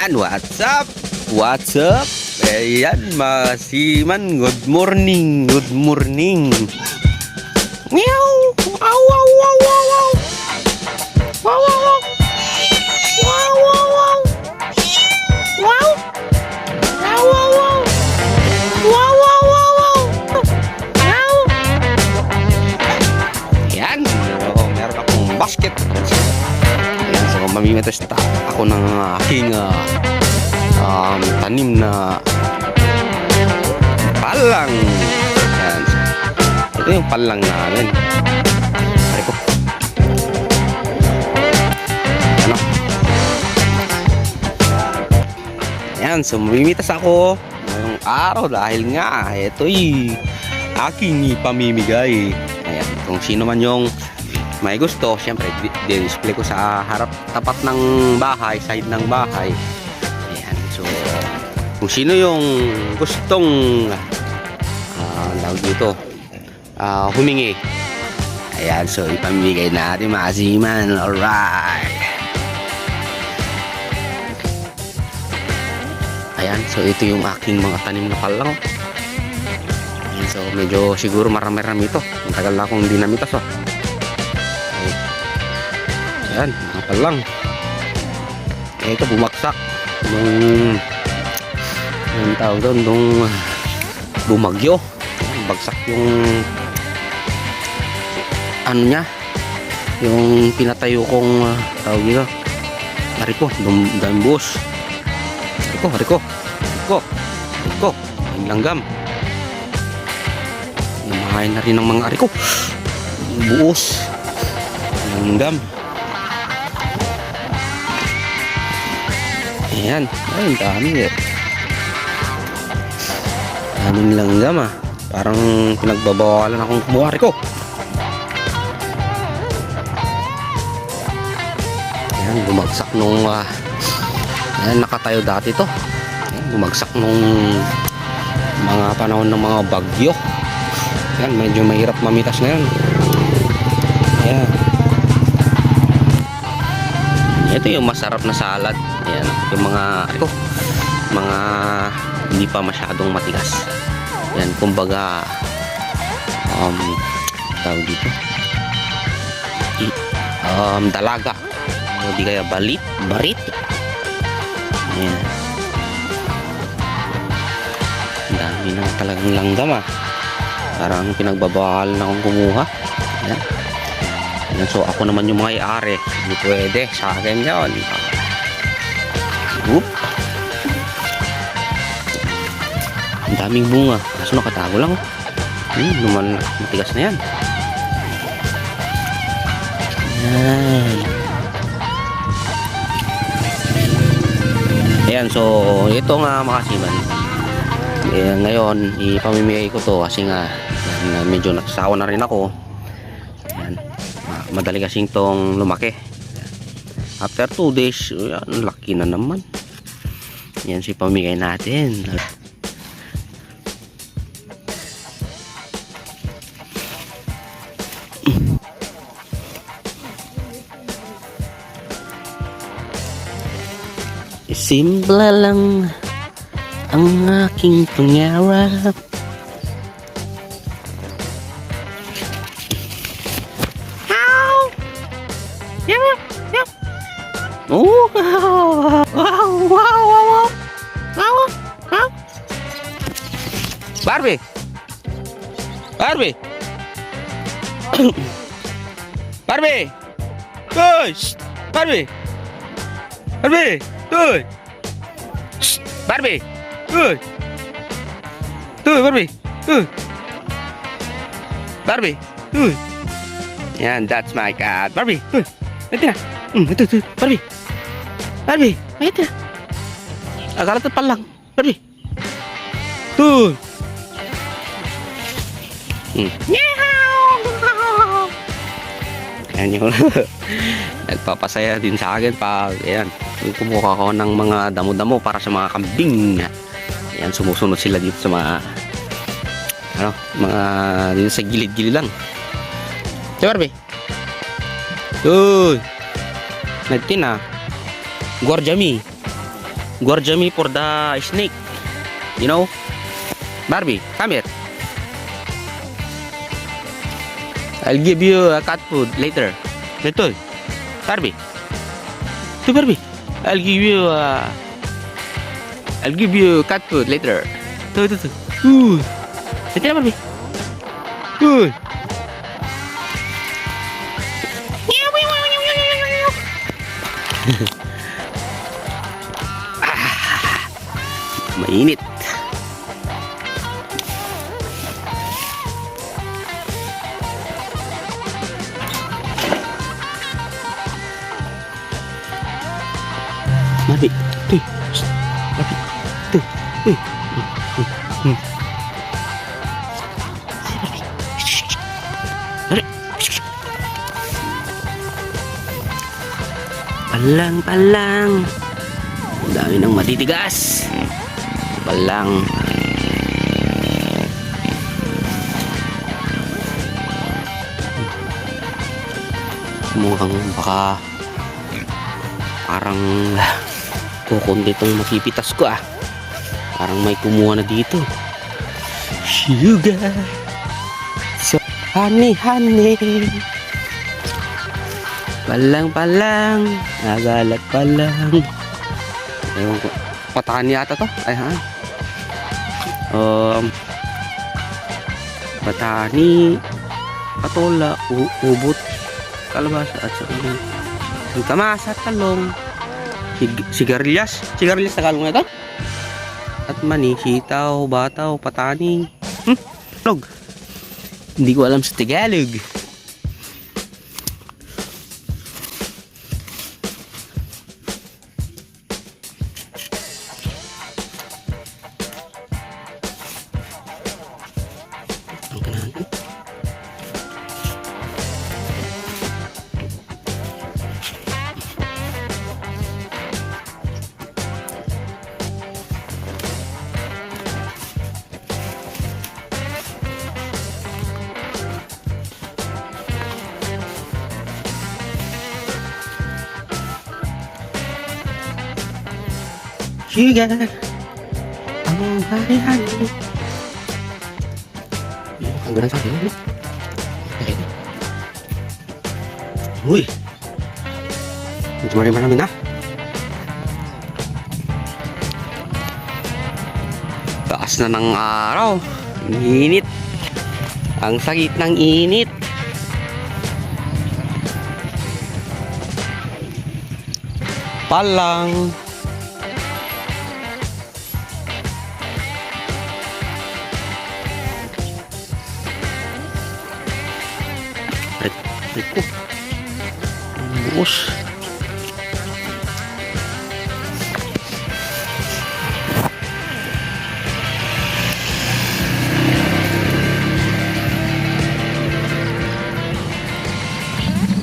Yan, what's up? What's up? Ayan, masiman. Good morning. Good morning. Meow. Wow, wow, wow, wow, wow. Wow, wow, wow. Wow, wow, wow. Wow. Wow, wow, wow. Wow, wow, wow, wow. Wow. Yan. Meron akong basket. Ayan, so mamimitas ako ng aking tanim na palang. Ayan. Ito yung palang namin. Pare ko. Ano? Ayan, so mamimitas ako ngayong araw dahil nga ito'y aking ipamimigay. Ayan, kung sino man yung may gusto, syempre di-display ko sa harap tapat ng bahay, side ng bahay. Ayan, so kung sino yung gustong tawag dito, humingi, ayan, so ipamimigay natin mga asiman. Alright. Ayan, so ito yung aking mga tanim na palang. Ayan, so medyo siguro marami-rami ito. Ang tagal na akong dinamitas, oh. Ayan, mga palang. Ito bumagsak nung yung tawag doon, nung bumagyo. Bagsak yung ano niya, yung pinatayo kong tawag dito, hariko, dambus. Hariko ang langgam. Namahain na rin ng mga hariko, buos langgam. Ayan, ay dami eh. Daming langgam ah. Parang pinagbabawalan akong kumuha ko. Ayan, bumagsak nung ayan, nakatayo dati to. Ayan, bumagsak nung mga panahon ng mga bagyo. Ayan, medyo mahirap mamitas ngayon. Ayan. Ito yung masarap na salad. Ayan, yung mga hindi pa masyadong matigas. Ayan, kumbaga tawag dito, dalaga o di kaya barit. Ayan, dami na talagang langgam ah. Parang pinagbabawal na akong kumuha. Ayan. Ayan, so ako naman yung may-ari, hindi pwede sa akin yun. Whoop. Ang daming bunga, kaso nakatago lang. Naman matigas na yan. Ayan. Ayan, so ito nga mga kasiman. Ngayon ipamimigay ko to kasi nga medyo nagsasawa na rin ako. Ayan. Madali kasing tong lumaki. After 2 days, ayan, laki na naman. Ayan, so ipamimigay natin. Simple lang ang aking pangarap. Oh, wow. Barbie. Guys, Barbie. Tuh. Barbie. Tuh. Yan, that's my cat. Barbie. Ito na. Ito. Barbie. Ito na. Akala ito palang. Barbie. Tuh. Yan yung nagpapasaya din sa akin pag ayan, kumuha ko ng mga damo-damo para sa mga kambing. Ayan, sumusunod sila dito sa mga mga dito sa gilid-gilid lang. Si Barbie. Uy. Natin Guardiami. guardia me for the snake. You know? Barbie, come here. I'll give you a cat food later. Ito, Barbie. Ito, Barbie. I'll give you cat food later. Ito. Ito na, Barbie. Mainit. Barbie, tuh, Barbie, tuh, Palang. Ang dami ng matitigas. Palang. Mukhang baka parang kukundi itong mapipitas ko ah. Parang may kumuha na dito. Sugar. So, honey. Palang. Nagalat palang. Ewan ko. Patahan yata to. Ay ha. Patani. Patola. Ubot. Kalabasa at saka kamasa at talong. Sigarilyas na kalong na ito. At mani, sitaw, bataw, patani. Tagalog. Hindi ko alam sa Tagalog. Sugar. Oh, honey. Ang ganda sa akin. Uy. Marami na. Taas na ng araw. Init. Ang sakit ng init. Palang. Ito. Buos.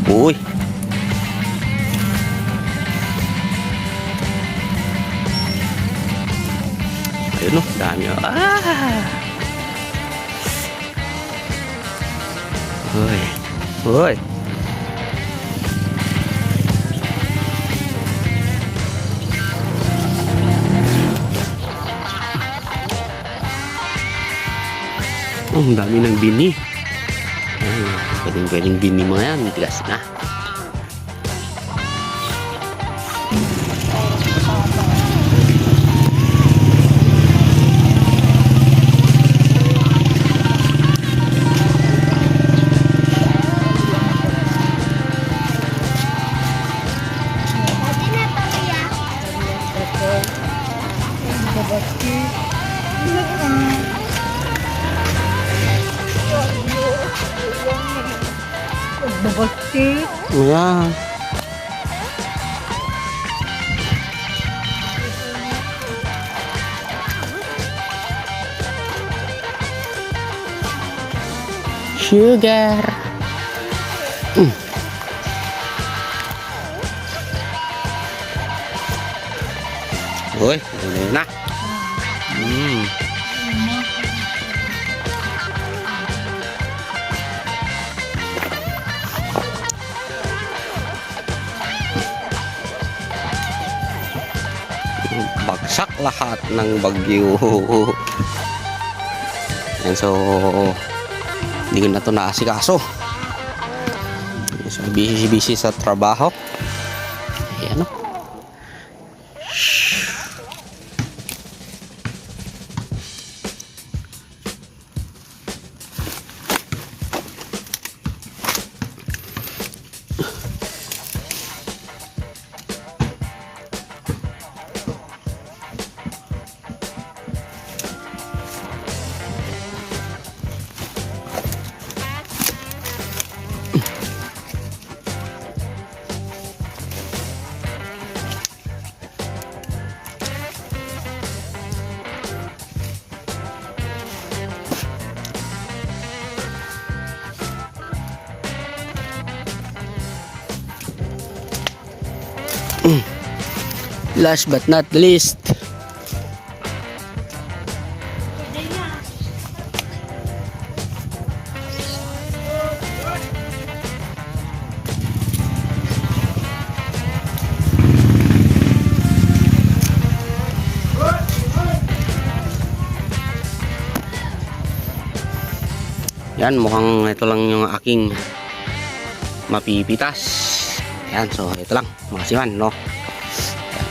Uy. Ayun o, dami o. Uy. Ang dami ng bini. Pwedeng bini mga yan. Tigas na. Ayan. Sugar. Uy, ano na. bumagsak lahat ng bagyo. Yan, so hindi ko na ito naasikaso. So busy sa trabaho. Ayan o. Last but not least, yan, mukhang ito lang yung aking mapipitas. Ayan, so ito lang mga siman, no?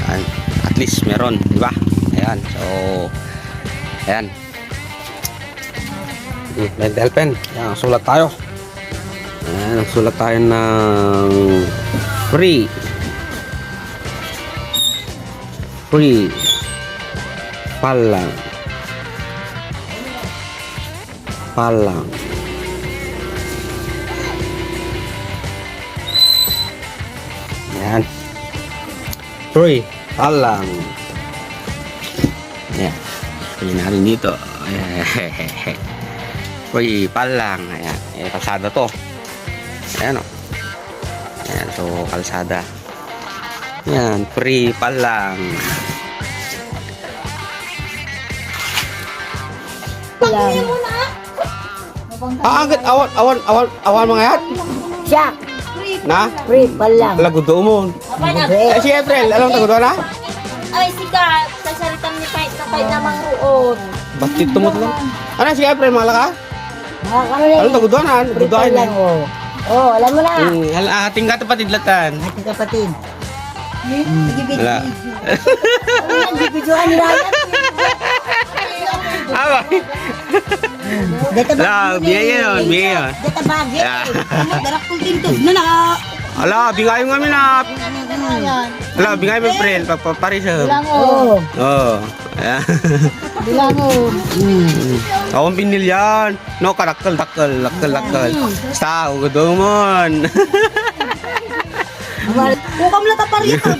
Ayan, at least meron, di ba? Ayan, so ayan. Mental pen. Ayan, sulat tayo. Ayan, sulat tayo ng free palang ayan, free palang. Ayan, pili natin dito. Free palang. Ayan, kalsada to. Ayan o. Ayan, so kalsada. Ayan, free palang. Agad awan mga yan. Siya, Na? free pa lang. Lagudo mo. Si April, alam tagudo na? Ay, sikat. Sa salitang ni Pait na Pait namang ruot. Bakit tumot lang? Ano si April, malaka? Nakakano Alam tagudo na? free Tagudo pa na. lang, oh. Oh, alam mo na. Ating ka tapatid latan. Ating kapatid. Wala. Ang bibidyoan nila yan. Aba. Data La, bigay yun, bigay yun. Data bagay. Yeah. Darak kong tintos na naka. Ala, bigay mo kami na. Ala, bigay mo April, paparisab. Oo. Oo. Ayan. Bilang oh. Akong pinilyan. No, lakal. Sa, ugodumon. Kung kamla taparito.